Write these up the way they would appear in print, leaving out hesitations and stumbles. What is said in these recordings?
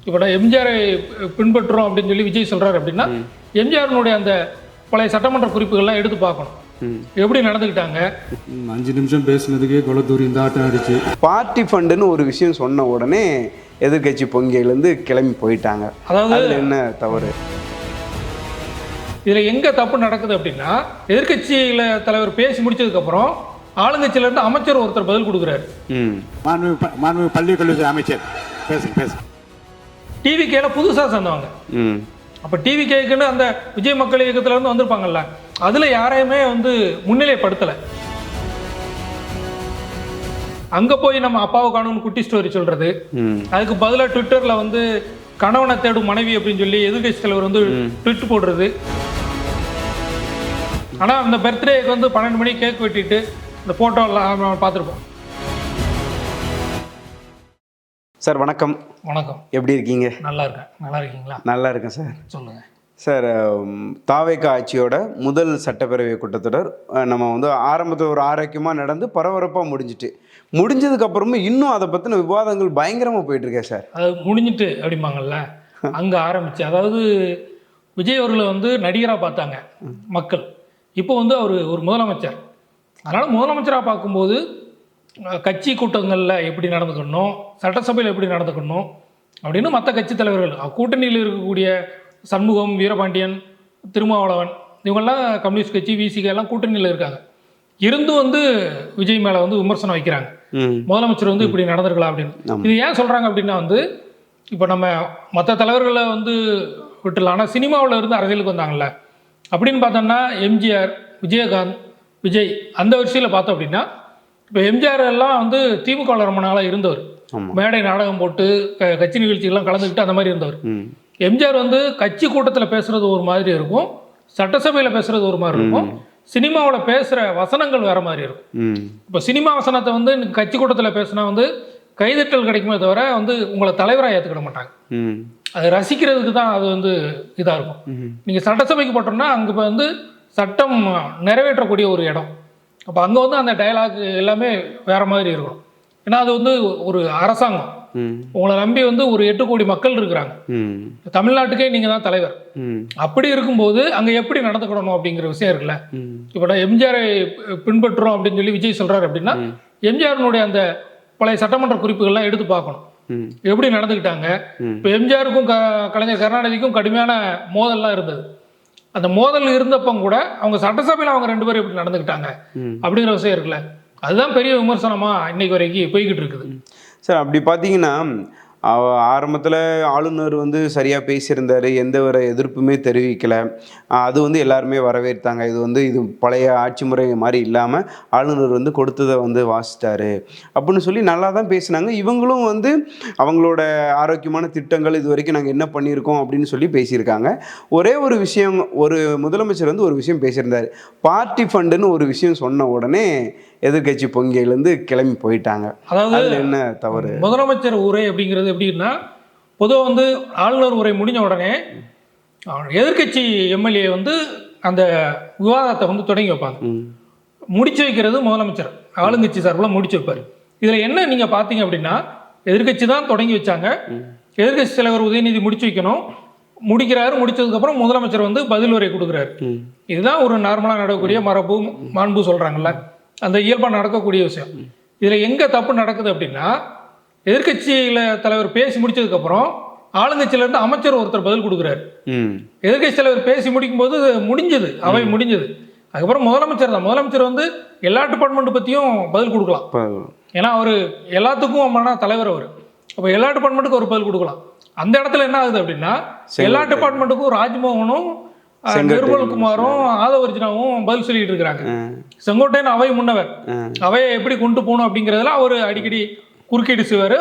இப்போ நான் எம்ஜிஆரை பின்பற்றுறோம் அப்படின்னு சொல்லி விஜய் சொல்கிறாரு அப்படின்னா எம்ஜிஆருடைய அந்த பழைய சட்டமன்ற குறிப்புகள்லாம் எடுத்து பார்க்கணும். எப்படி நடந்துக்கிட்டாங்க. 5 நிமிஷம் பேசுனதுக்கே கொலத்தூரி இந்த ஆட்டம் ஆயிடுச்சு. பார்ட்டி ஃபண்டுன்னு ஒரு விஷயம் சொன்ன உடனே எதிர்கட்சி பொங்கியிலேருந்து கிளம்பி போயிட்டாங்க. அதாவது என்ன தவறு இதில் எங்கே தப்பு நடக்குது அப்படின்னா, எதிர்கட்சியில் தலைவர் பேசி முடிச்சதுக்கப்புறம் ஆளுங்கட்சியிலேருந்து அமைச்சர் ஒருத்தர் பதில் கொடுக்குறாரு. மாண்புமிகு பள்ளிக் கல்வித்துறை அமைச்சர் பேசுங்க. டிவிகேல புதுசாக சேர்ந்தவங்க. அப்போ டிவிகேக்குன்னு அந்த விஜய் மக்கள் இயக்கத்திலேருந்து வந்திருப்பாங்கல்ல, அதில் யாரையுமே வந்து முன்னிலைப்படுத்தலை. அங்கே போய் நம்ம அப்பாவை காணும்னு குட்டி ஸ்டோரி சொல்கிறது, அதுக்கு பதிலாக ட்விட்டரில் வந்து கணவனை தேடும் மனைவி அப்படின்னு சொல்லி எதிர்கட்சி தலைவர் வந்து ட்விட் போடுறது. ஆனால் அந்த பர்த்டேக்கு வந்து 12 மணிக்கு கேக் வெட்டிட்டு இந்த ஃபோட்டோலாம் பார்த்துருப்போம். சார் வணக்கம். வணக்கம். எப்படி இருக்கீங்க? நல்லா இருக்கேன். நல்லா இருக்கீங்களா? நல்லா இருக்கேன் சார். சொல்லுங்கள் சார். தாவேகா ஆட்சியோட முதல் சட்டப்பேரவை கூட்டத்தொடர் நம்ம வந்து ஆரம்பத்தில் ஒரு ஆரோக்கியமாக நடந்து பரபரப்பாக முடிஞ்சதுக்கப்புறமும் இன்னும் அதை பற்றின விவாதங்கள் பயங்கரமாக போயிட்டுருக்கேன் சார். அது முடிஞ்சிட்டு அப்படிம்பாங்கள்ல, அங்கே ஆரம்பிச்சு. அதாவது விஜய் அவர்களை வந்து நடிகராக பார்த்தாங்க மக்கள். இப்போ வந்து அவர் ஒரு முதலமைச்சர். அதனால் முதலமைச்சராக பார்க்கும்போது கட்சி கூட்டங்களில் எப்படி நடந்துக்கணும், சட்டசபையில் எப்படி நடந்துக்கணும் அப்படின்னு மற்ற கட்சி தலைவர்கள், கூட்டணியில் இருக்கக்கூடிய சண்முகம், வீரபாண்டியன், திருமாவளவன், இவங்கெல்லாம் கம்யூனிஸ்ட் கட்சி, விசிகே எல்லாம் கூட்டணியில் இருக்காங்க. இருந்தும் வந்து விஜய் மேலே வந்து விமர்சனம் வைக்கிறாங்க. முதலமைச்சர் வந்து இப்படி நடந்திருக்கலாம் அப்படின்னு. இது ஏன் சொல்கிறாங்க அப்படின்னா வந்து, இப்போ நம்ம மற்ற தலைவர்களை வந்து விட்டுலாம், ஆனால் சினிமாவில் இருந்து அரசியலுக்கு வந்தாங்கல்ல அப்படின்னு பார்த்தோம்னா எம்ஜிஆர், விஜயகாந்த், விஜய் அந்த வரிசையில் பார்த்தோம் அப்படின்னா, இப்போ எம்ஜிஆர் எல்லாம் வந்து திமுக ரொம்ப நாளாக இருந்தவர். மேடை நாடகம் போட்டு கட்சி நிகழ்ச்சிகள்லாம் கலந்துக்கிட்டு அந்த மாதிரி இருந்தவர். எம்ஜிஆர் வந்து கட்சி கூட்டத்தில் பேசுகிறது ஒரு மாதிரி இருக்கும், சட்டசபையில் பேசுகிறது ஒரு மாதிரி இருக்கும், சினிமாவில் பேசுகிற வசனங்கள் வேறு மாதிரி இருக்கும். இப்போ சினிமா வசனத்தை வந்து கட்சி கூட்டத்தில் பேசுனா வந்து கைதட்டல் கிடைக்குமே தவிர வந்து உங்களை தலைவராக ஏற்றுக்கிட மாட்டாங்க. அதை ரசிக்கிறதுக்கு தான் அது வந்து இதாக இருக்கும். நீங்கள் சட்டசபைக்கு போட்டோம்னா அங்கே இப்போ வந்து சட்டம் நிறைவேற்றக்கூடிய ஒரு இடம். அப்போ அங்கே வந்து அந்த டயலாக் எல்லாமே வேறு மாதிரி இருக்கும். ஏன்னா அது வந்து ஒரு அரசாங்கம், உங்களை நம்பி வந்து ஒரு 8 கோடி மக்கள் இருக்கிறாங்க. தமிழ்நாட்டுக்கே நீங்கள் தான் தலைவர். அப்படி இருக்கும்போது அங்கே எப்படி நடந்துக்கணும் அப்படிங்கிற விஷயம் இருக்குல்ல. இப்போ நான் எம்ஜிஆரை பின்பற்றுறோம் அப்படின்னு சொல்லி விஜய் சொல்கிறாரு அப்படின்னா எம்ஜிஆருடைய அந்த பழைய சட்டமன்ற குறிப்புகள்லாம் எடுத்து பார்க்கணும். எப்படி நடந்துக்கிட்டாங்க. இப்போ எம்ஜிஆருக்கும் கலைஞர் கருணாநிதிக்கும் கடுமையான மோதல்லாம் இருந்தது. அந்த மோதல் இருந்தப்போ கூட அவங்க சட்டசபையில் அவங்க 2 பேரும் எப்படி நடந்துக்கிட்டாங்க அப்படிங்கிற விஷயம் இருக்குல்ல, அதுதான் பெரிய விமர்சனமாக இன்னைக்கு வரைக்கும் போய்கிட்டு இருக்குது சார். அப்படி பார்த்தீங்கன்னா ஆரம்பத்தில் ஆளுநர் வந்து சரியாக பேசியிருந்தார், எந்த ஒரு எதிர்ப்புமே தெரிவிக்கலை. அது வந்து எல்லாருமே வரவேற்றாங்க. இது பழைய ஆட்சி முறை மாதிரி இல்லாமல் ஆளுநர் வந்து கொடுத்ததை வந்து வாசித்தார் அப்படின்னு சொல்லி நல்லா தான் பேசினாங்க. இவங்களும் வந்து அவங்களோட ஆரோக்கியமான திட்டங்கள் இது வரைக்கும் நாங்கள் என்ன பண்ணியிருக்கோம் அப்படின்னு சொல்லி பேசியிருக்காங்க. ஒரே ஒரு விஷயம், ஒரு முதலமைச்சர் வந்து ஒரு விஷயம் பேசியிருந்தார். பார்ட்டி ஃபண்டுன்னு ஒரு விஷயம் சொன்ன உடனே எதிர்கட்சி பொங்கியிலேருந்து கிளம்பி போயிட்டாங்க. அதாவது என்ன தவறு. முதலமைச்சர் உரை அப்படிங்கிறது எப்படின்னா, பொதுவாக வந்து ஆளுநர் உரை முடிஞ்ச உடனே எதிர்கட்சி எம்எல்ஏ வந்து அந்த விவாதத்தை வந்து தொடங்கி வைப்பாங்க. முடிச்சு வைக்கிறது முதலமைச்சர், ஆளுங்கட்சி சார்பில் முடிச்சு வைப்பார். இதில் என்ன நீங்கள் பார்த்தீங்க அப்படின்னா, எதிர்கட்சி தான் தொடங்கி வச்சாங்க. எதிர்கட்சி தலைவர் உதயநிதி முடிச்சு வைக்கணும், முடிக்கிறாரு. முடிச்சதுக்கப்புறம் முதலமைச்சர் வந்து பதில் உரை கொடுக்குறாரு. இதுதான் ஒரு நார்மலாக நடக்கக்கூடிய மரபு, மாண்பு சொல்கிறாங்கல்ல, அந்த இயல்பாக நடக்கக்கூடிய விஷயம். இதில் எங்கே தப்பு நடக்குது அப்படின்னா, எதிர்கட்சியில் தலைவர் பேசி முடிச்சதுக்கப்புறம் ஆளுங்கட்சியிலேருந்து அமைச்சர் ஒருத்தர் பதில் கொடுக்குறாரு. எதிர்கட்சி தலைவர் பேசி முடிக்கும்போது முடிஞ்சது, அவை முடிஞ்சது. அதுக்கப்புறம் முதலமைச்சர் வந்து எல்லா டிபார்ட்மெண்ட் பற்றியும் பதில் கொடுக்கலாம். ஏன்னா அவர் எல்லாத்துக்கும் தலைவர் அவர். அப்போ எல்லா டிபார்ட்மெண்ட்டுக்கும் ஒரு பதில் கொடுக்கலாம். அந்த இடத்துல என்ன ஆகுது அப்படின்னா, எல்லா டிபார்ட்மெண்ட்டுக்கும் ராஜ்மோகனும் நிர்மல்குமாரும் ஆதவர்ஜனாவும் பதில் சொல்லிட்டு இருக்கிறாங்க. செங்கோட்டையன் அவை முன்னவர், அவையை எப்படி கொண்டு போகணும் அப்படிங்கிறதுல அவர் அடிக்கடி குறுக்கீடு செய்வார்.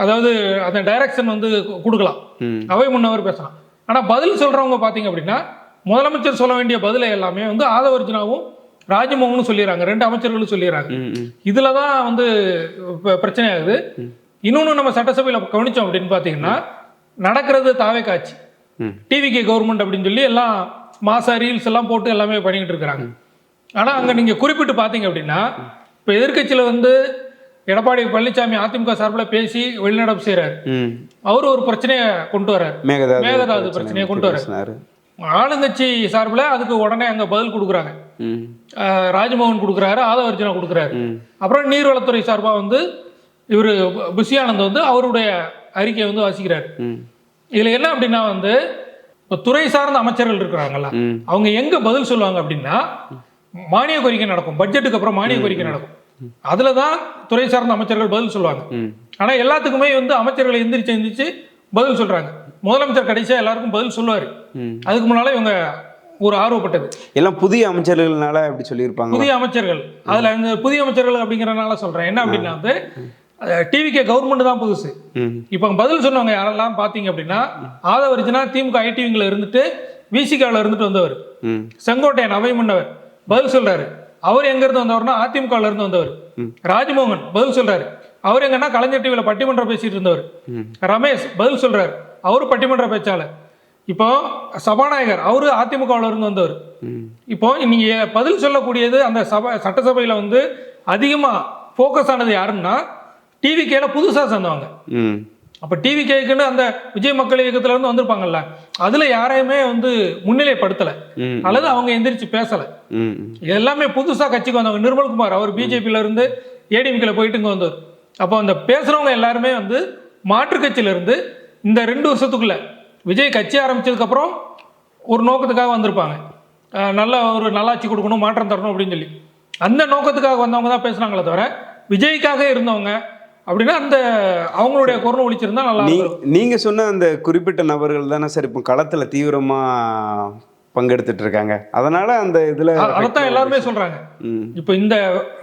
அதாவது அந்த டைரக்ஷன் வந்து கொடுக்கலாம், அவை முன்னவர் பேசலாம். ஆனால் பதில் சொல்கிறவங்க பார்த்தீங்க அப்படின்னா, முதலமைச்சர் சொல்ல வேண்டிய பதிலை எல்லாமே வந்து ஆதவர்ஜனாவும் ராஜ்மோகனும் சொல்லிடுறாங்க, 2 அமைச்சர்களும் சொல்லிடுறாங்க. இதில் தான் வந்து பிரச்சனை ஆகுது. இன்னொன்று நம்ம சட்டசபையில் கவனித்தோம் அப்படின்னு பார்த்தீங்கன்னா, நடக்கிறது தாவேகா ஆட்சி, டிவிகே கவர்மெண்ட் அப்படின்னு சொல்லி எல்லாம் மாசா ரீல்ஸ் எல்லாம் போட்டு எல்லாமே பண்ணிக்கிட்டு இருக்கிறாங்க. ஆனால் அங்கே நீங்கள் குறிப்பிட்டு பார்த்தீங்க அப்படின்னா, இப்போ எதிர்கட்சியில் வந்து எடப்பாடி பழனிசாமி அதிமுக சார்பில் பேசி வெளிநடப்பு செய்கிறார். ம். அவரு ஒரு பிரச்சனையை கொண்டு வர்றாரு, மேகதாது பிரச்சனையை கொண்டு வர்றாரு. ஆளுங்கட்சி சார்பில் அதுக்கு உடனே அங்கே பதில் கொடுக்குறாங்க. ராஜ்மோகன் கொடுக்குறாரு, ஆதவர்ஜுனா கொடுக்குறாரு. அப்புறம் நீர்வளத்துறை சார்பாக வந்து இவர் புஷி ஆனந்த் வந்து அவருடைய அறிக்கையை வந்து வாசிக்கிறார். இதில் என்ன அப்படின்னா வந்து இப்போ துறை சார்ந்த அமைச்சர்கள் இருக்கிறாங்கல்ல, அவங்க எங்கே பதில் சொல்லுவாங்க அப்படின்னா மானிய கோரிக்கை நடக்கும், பட்ஜெட்டுக்கு அப்புறம் மானிய கோரிக்கை நடக்கும். அதில் தான் துறை சார்ந்த அமைச்சர்கள் பதில் சொல்லுவாங்க. ஆனால் எல்லாத்துக்குமே வந்து அமைச்சர்களை எந்திரிச்சு பதில் சொல்கிறாங்க. முதலமைச்சர் கடைசியாக எல்லாருக்கும் பதில் சொல்லுவார். அதுக்கு முன்னால் இவங்க ஒரு ஆர்வப்பட்டது எல்லாம் புதிய அமைச்சர்கள்னால அப்படி சொல்லியிருப்பாங்க. புதிய அமைச்சர்கள், அதில் அந்த புதிய அமைச்சர்கள் அப்படிங்கிறனால சொல்கிறேன். என்ன அப்படின்னா வந்து டிவிகே கவர்மெண்ட் தான் புதுசு. இப்போ பதில் சொன்னவங்க யாரெல்லாம் பார்த்தீங்க அப்படின்னா ஆதவர்ஜுனா திமுக ஐடிவிங்கில் இருந்துட்டு விசிகாவில் இருந்துட்டு வந்தவர், செங்கோட்டையன் அவை முன்னவர் பதில் சொல்றாரு. அவர் எங்க இருந்து வந்தவர்னா அதிமுகவில் இருந்து வந்தவர். ராஜ்மோகன் பதில் சொல்றாரு. அவர் எங்கன்னா கலைஞர் டிவியில் பட்டிமன்றம் பேசிட்டு இருந்தவர். ரமேஷ் பதில் சொல்றாரு, அவரு பட்டிமன்ற பேச்சாளர். இப்போ சபாநாயகர் அவரு அதிமுகவில் இருந்து வந்தவர். இப்போ நீங்க பதில் சொல்லக்கூடியது அந்த சட்டசபையில வந்து அதிகமா போக்கஸ் ஆனது யாருன்னா டிவிகேல புதுசா சேர்ந்தவங்க. அப்ப டிவிகேக்குன்னு அந்த விஜய் மக்கள் இயக்கத்துல இருந்து வந்திருப்பாங்கல்ல, அதுல யாரையுமே வந்து முன்னிலைப்படுத்தல அல்லது அவங்க எந்திரிச்சு பேசல. எல்லாமே புதுசா கட்சிக்கு வந்தவங்க. நிர்மல்குமார் அவர் பிஜேபியில இருந்து ஏடிஎம்கேல போயிட்டு இங்க வந்தவர். அப்போ அந்த பேசுறவங்க எல்லாருமே வந்து மாற்று கட்சியில இருந்து இந்த 2 வருஷத்துக்குள்ள விஜய் கட்சி ஆரம்பிச்சதுக்கு அப்புறம் ஒரு நோக்கத்துக்காக வந்திருப்பாங்க. நல்ல ஒரு நல்லாட்சி கொடுக்கணும், மாற்றம் தரணும் அப்படின்னு சொல்லி அந்த நோக்கத்துக்காக வந்தவங்க தான் பேசுனாங்களே தவிர விஜய்க்காக இருந்தவங்க அப்படின்னா அந்த அவங்களுடைய குரல் ஒழிச்சிருந்தா நல்லா இருக்கும். நீங்க சொன்ன அந்த குறிப்பிட்ட நபர்கள் தானே சார் இப்போ களத்துல தீவிரமா பங்கெடுத்துட்டு இருக்காங்க. அதனால அந்த இதுல அதைத்தான் எல்லாருமே சொல்றாங்க. இப்போ இந்த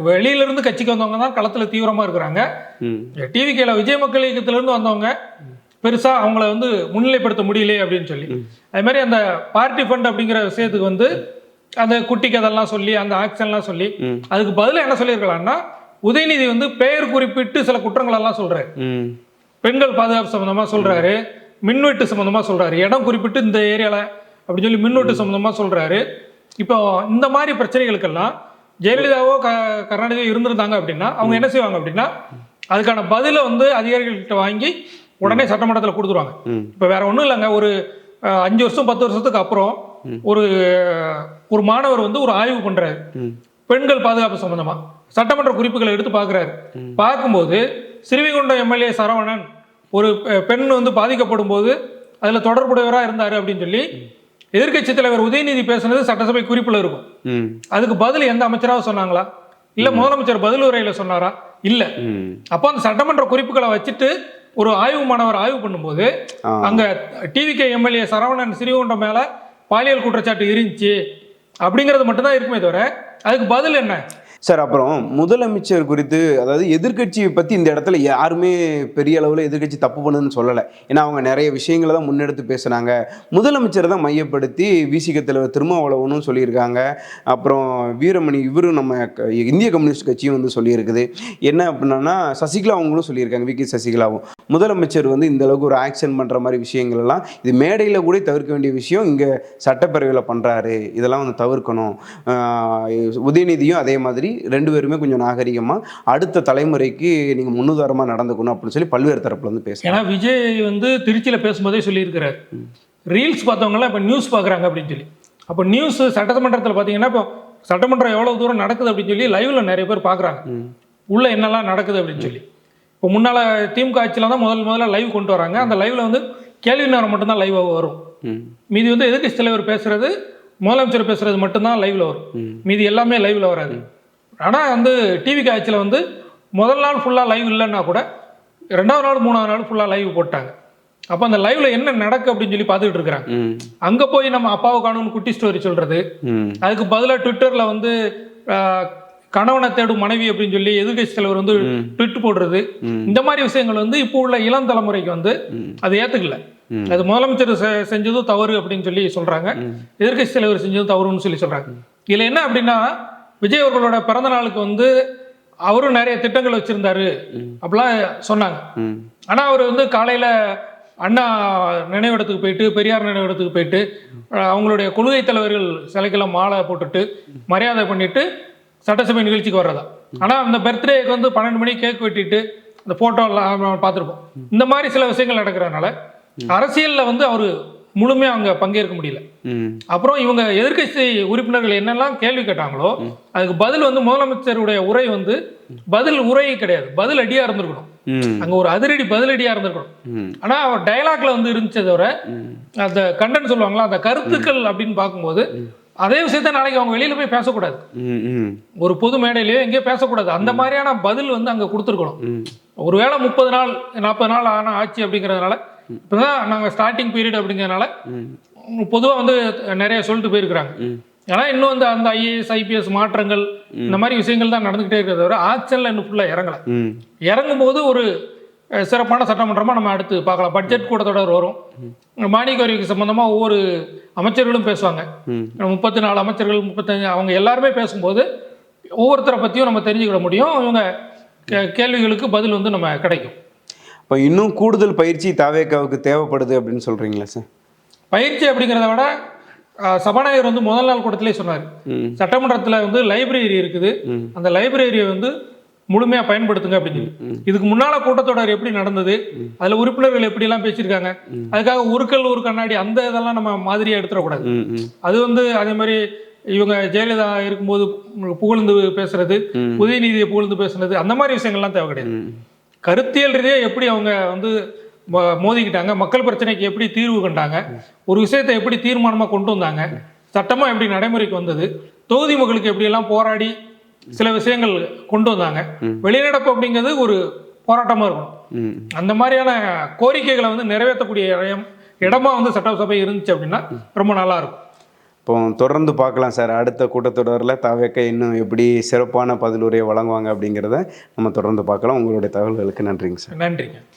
வெளியில இருந்து கட்சிக்கு வந்தவங்க தான் களத்துல தீவிரமா இருக்கிறாங்க. டிவிகேல விஜய் மக்கள் இயக்கத்துல இருந்து வந்தவங்க பெருசா அவங்கள வந்து முன்னிலைப்படுத்த முடியலையே அப்படின்னு சொல்லி, அது மாதிரி அந்த பார்ட்டி ஃபண்ட் அப்படிங்கிற விஷயத்துக்கு வந்து அந்த குட்டி கதெல்லாம் சொல்லி அந்த ஆக்ஷன்லாம் சொல்லி அதுக்கு பதிலாக என்ன சொல்லியிருக்கலாம்னா உதயநிதி வந்து பெயர் குறிப்பிட்டு சில குற்றங்கள் எல்லாம் சொல்றாரு. பெண்கள் பாதுகாப்பு சம்பந்தமா சொல்றாரு, மின்வெட்டு சம்பந்தமா சொல்றாரு, இடம் குறிப்பிட்டு இந்த ஏரியால அப்படி சொல்லி மின்வெட்டு சம்பந்தமா சொல்றாரு. இப்போ இந்த மாதிரி பிரச்சனைகளுக்கெல்லாம் ஜெயலலிதாவோ கருணாநிதியோ இருந்திருந்தாங்க அப்படின்னா அவங்க என்ன செய்வாங்க அப்படின்னா அதுக்கான பதிலை வந்து அதிகாரிகள்கிட்ட வாங்கி உடனே சட்டமன்றத்தில் கொடுத்துருவாங்க. இப்போ வேற ஒன்றும் இல்லைங்க, ஒரு 5 வருஷம் 10 வருஷத்துக்கு அப்புறம் ஒரு மாணவர் வந்து ஒரு ஆய்வு பண்றாரு பெண்கள் பாதுகாப்பு சம்பந்தமா, சட்டமன்ற குறிப்புகளை எடுத்து பார்க்குறாரு. பார்க்கும்போது ஸ்ரீவைகுண்டம் எம்எல்ஏ சரவணன் ஒரு பெண் வந்து பாதிக்கப்படும் போது அதில் தொடர்புடையவராக இருந்தார் அப்படின்னு சொல்லி எதிர்கட்சி தலைவர் உதயநிதி பேசுனது சட்டசபை குறிப்பில் இருக்கும். அதுக்கு பதில் எந்த அமைச்சராக சொன்னாங்களா? இல்லை முதலமைச்சர் பதில் உரையில் சொன்னாரா? இல்லை. அப்போ அந்த சட்டமன்ற குறிப்புகளை வச்சுட்டு ஒரு ஆய்வு மாணவர் ஆய்வு பண்ணும்போது அங்கே டிவிகே எம்எல்ஏ சரவணன் ஸ்ரீவைகுண்டம் மேலே பாலியல் குற்றச்சாட்டு இருந்துச்சு அப்படிங்கிறது மட்டும்தான் இருக்குமே தவிர அதுக்கு பதில் என்ன சார்? அப்புறம் முதலமைச்சர் குறித்து, அதாவது எதிர்கட்சியை பற்றி இந்த இடத்துல யாருமே பெரிய அளவில் எதிர்கட்சி தப்பு பண்ணுதுன்னு சொல்லலை. ஏன்னா அவங்க நிறைய விஷயங்களை தான் முன்னெடுத்து பேசுனாங்க. முதலமைச்சரை தான் மையப்படுத்தி விசிக தலைவர் திருமாவளவனும் சொல்லியிருக்காங்க. அப்புறம் வீரமணி இவரும் நம்ம இந்திய கம்யூனிஸ்ட் கட்சியும் வந்து சொல்லியிருக்குது. என்ன அப்படின்னா சசிகலா அவங்களும் சொல்லியிருக்காங்க, விகே சசிகலாவும். முதலமைச்சர் வந்து இந்த அளவுக்கு ஒரு ஆக்ஷன் பண்ணுற மாதிரி விஷயங்கள் எல்லாம் இது மேடையில் கூட தவிர்க்க வேண்டிய விஷயம், இங்கே சட்டப்பேரவையில் பண்ணுறாரு, இதெல்லாம் வந்து தவிர்க்கணும். உதயநிதியும் அதே மாதிரி 2 பேருமே கொஞ்சம் நாகரிகமாக அடுத்த தலைமுறைக்கு நீங்கள் முன்னுதாரணமாக நடந்துக்கணும் அப்படின்னு சொல்லி பல்வேறு தரப்புல வந்து பேசுகிறாங்க. ஏன்னா விஜய் வந்து திருச்சியில் பேசும்போதே சொல்லியிருக்கிறார், ரீல்ஸ் பார்த்தவங்களாம் இப்போ நியூஸ் பார்க்குறாங்க அப்படின்னு சொல்லி. அப்போ நியூஸ் சட்டமன்றத்தில் பார்த்தீங்கன்னா இப்போ சட்டமன்றம் எவ்வளோ தூரம் நடக்குது அப்படின்னு சொல்லி லைவ்ல நிறைய பேர் பார்க்குறாங்க, உள்ள என்னெல்லாம் நடக்குது அப்படின்னு சொல்லி. இப்போ முன்னால் திமுக ஆட்சியில் தான் முதல்ல லைவ் கொண்டு வராங்க. அந்த லைவ்ல வந்து கேள்வி நேரம் மட்டும்தான் லைவாக வரும். மீதி வந்து எதிர்கட்சி தலைவர் பேசுறது, முதலமைச்சர் பேசுறது மட்டும்தான் லைவ்ல வரும். மீதி எல்லாமே லைவ்ல வராது. ஆனால் வந்து டிவி காட்சியில் வந்து முதல் நாள் ஃபுல்லாக லைவ் இல்லைன்னா கூட 2வது நாள் 3வது நாள் ஃபுல்லாக லைவ் போட்டாங்க. அப்போ அந்த லைவ்ல என்ன நடக்கு அப்படின்னு சொல்லி பார்த்துக்கிட்டு இருக்கிறாங்க. அங்கே போய் நம்ம அப்பாவை காணும்னு குட்டி ஸ்டோரி சொல்றது, அதுக்கு பதிலாக ட்விட்டர்ல வந்து கணவனை தேடும் மனைவி அப்படின்னு சொல்லி எதிர்கட்சி தலைவர் வந்து ட்விட் போடுறது, இந்த மாதிரி விஷயங்கள் வந்து இப்போ உள்ள இளம் தலைமுறைக்கு வந்து அது ஏற்றுக்கல. அது முதலமைச்சர் செஞ்சதும் தவறு அப்படின்னு சொல்லி சொல்றாங்க, எதிர்கட்சி தலைவர் செஞ்சதும் தவறுன்னு சொல்லி சொல்றாங்க. இதில் என்ன அப்படின்னா விஜய் அவர்களோட பிறந்த நாளுக்கு வந்து அவரும் நிறைய திட்டங்கள் வச்சிருந்தாரு அப்படிலாம் சொன்னாங்க. ஆனா அவர் வந்து காலையில அண்ணா நினைவிடத்துக்கு போயிட்டு, பெரியார் நினைவிடத்துக்கு போயிட்டு அவங்களுடைய கொள்கை தலைவர்கள் சிலைக்கெல்லாம் மாலை போட்டுட்டு மரியாதை பண்ணிட்டு சட்டசபை நிகழ்ச்சிக்கு வர்றதா. ஆனால் அந்த பர்த்டேக்கு வந்து 12 மணிக்கு கேக் வெட்டிட்டு அந்த ஃபோட்டோலாம் பார்த்துருப்போம். இந்த மாதிரி சில விஷயங்கள் நடக்கிறதுனால அரசியலில் வந்து அவர் முழுமையாக அங்கே பங்கேற்க முடியல. அப்புறம் இவங்க எதிர்க்கட்சி உறுப்பினர்கள் என்னெல்லாம் கேள்வி கேட்டாங்களோ அதுக்கு பதில் வந்து முதலமைச்சருடைய உரை வந்து பதில் உரை கிடையாது, பதில் அடியா இருந்திருக்கணும். அங்க ஒரு அதிரடி பதிலடியா இருந்திருக்கணும். ஆனா அவர் டயலாக்ல வந்து இருந்துச்சே தவிர அந்த கண்டென்ட் சொல்லுவாங்களா அந்த கருத்துக்கள் அப்படின்னு பார்க்கும்போது அதே விஷயத்த நாளைக்கு அவங்க வெளியில போய் பேசக்கூடாது, ஒரு பொது மேடையிலேயோ எங்கேயோ பேசக்கூடாது. அந்த மாதிரியான பதில் வந்து அங்க கொடுத்துருக்கணும். ஒருவேளை 30 நாள் 40 நாள் ஆன ஆட்சி அப்படிங்கிறதுனால இப்பதான் நாங்க ஸ்டார்டிங் பீரியட் அப்படிங்கிறதுனால பொதுவா வந்து நிறைய சொல்லிட்டு போயிருக்கிறாங்க. ஏன்னா இன்னும் வந்து அந்த IAS IPS மாற்றங்கள் இந்த மாதிரி விஷயங்கள் தான் நடந்துகிட்டே இருக்கிறத தவிர ஆக்ஷன்ல இன்னும் ஃபுல்லா இறங்கல. இறங்கும் போது ஒரு சிறப்பான சட்டமன்றமா நம்ம அடுத்து பார்க்கலாம். பட்ஜெட் கூட்டத்தொடர் வரும், மானிய கோரிக்கை சம்பந்தமா ஒவ்வொரு அமைச்சர்களும் பேசுவாங்க. 34 அமைச்சர்கள் 35 அவங்க எல்லாருமே பேசும்போது ஒவ்வொருத்தரை பத்தியும் நம்ம தெரிஞ்சுக்கிட முடியும். இவங்க கேள்விகளுக்கு பதில் வந்து நம்ம கிடைக்கும். இப்போ இன்னும் கூடுதல் பயிற்சி தாவேக்காவுக்கு தேவைப்படுது அப்படின்னு சொல்றீங்களா சார்? பயிற்சி அப்படிங்கிறத விட சபாநாயகர் வந்து முதல் நாள் கூட்டத்திலே சொன்னார், சட்டமன்றத்தில் வந்து லைப்ரரி இருக்குது, அந்த லைப்ரரியை வந்து முழுமையா பயன்படுத்துங்க அப்படின்னு சொல்லி. இதுக்கு முன்னால கூட்டத்தொடர் எப்படி நடந்தது, அதுல உறுப்பினர்கள் எப்படி எல்லாம் பேசியிருக்காங்க, அதுக்காக ஒரு கண்ணாடி அந்த இதெல்லாம் நம்ம மாதிரியா எடுத்துடக்கூடாது. அது வந்து அதே மாதிரி இவங்க ஜெயலலிதா இருக்கும்போது புகழ்ந்து பேசுறது, உதயநிதியை புகழ்ந்து பேசுறது, அந்த மாதிரி விஷயங்கள்லாம் தேவை கிடையாது. கருத்தியல் ரீதியாக எப்படி அவங்க வந்து மோதிக்கிட்டாங்க, மக்கள் பிரச்சனைக்கு எப்படி தீர்வு கண்டாங்க, ஒரு விஷயத்தை எப்படி தீர்மானமாக கொண்டு வந்தாங்க, சட்டமாக எப்படி நடைமுறைக்கு வந்தது, தொகுதி மக்களுக்கு எப்படியெல்லாம் போராடி சில விஷயங்கள் கொண்டு வந்தாங்க, வெளிநடப்பு அப்படிங்கிறது ஒரு போராட்டமாக இருக்கணும். அந்த மாதிரியான கோரிக்கைகளை வந்து நிறைவேற்றக்கூடிய இடமா வந்து சட்டசபை இருந்துச்சு அப்படின்னா ரொம்ப நல்லா இருக்கும். இப்போ தொடர்ந்து பார்க்கலாம் சார், அடுத்த கூட்டத்தொடரில் தாவேக்கா இன்னும் எப்படி சிறப்பான பதிலுரையை வழங்குவாங்க அப்படிங்கிறத நம்ம தொடர்ந்து பார்க்கலாம். உங்களுடைய தகவல்களுக்கு நன்றிங்க சார். நன்றிங்க.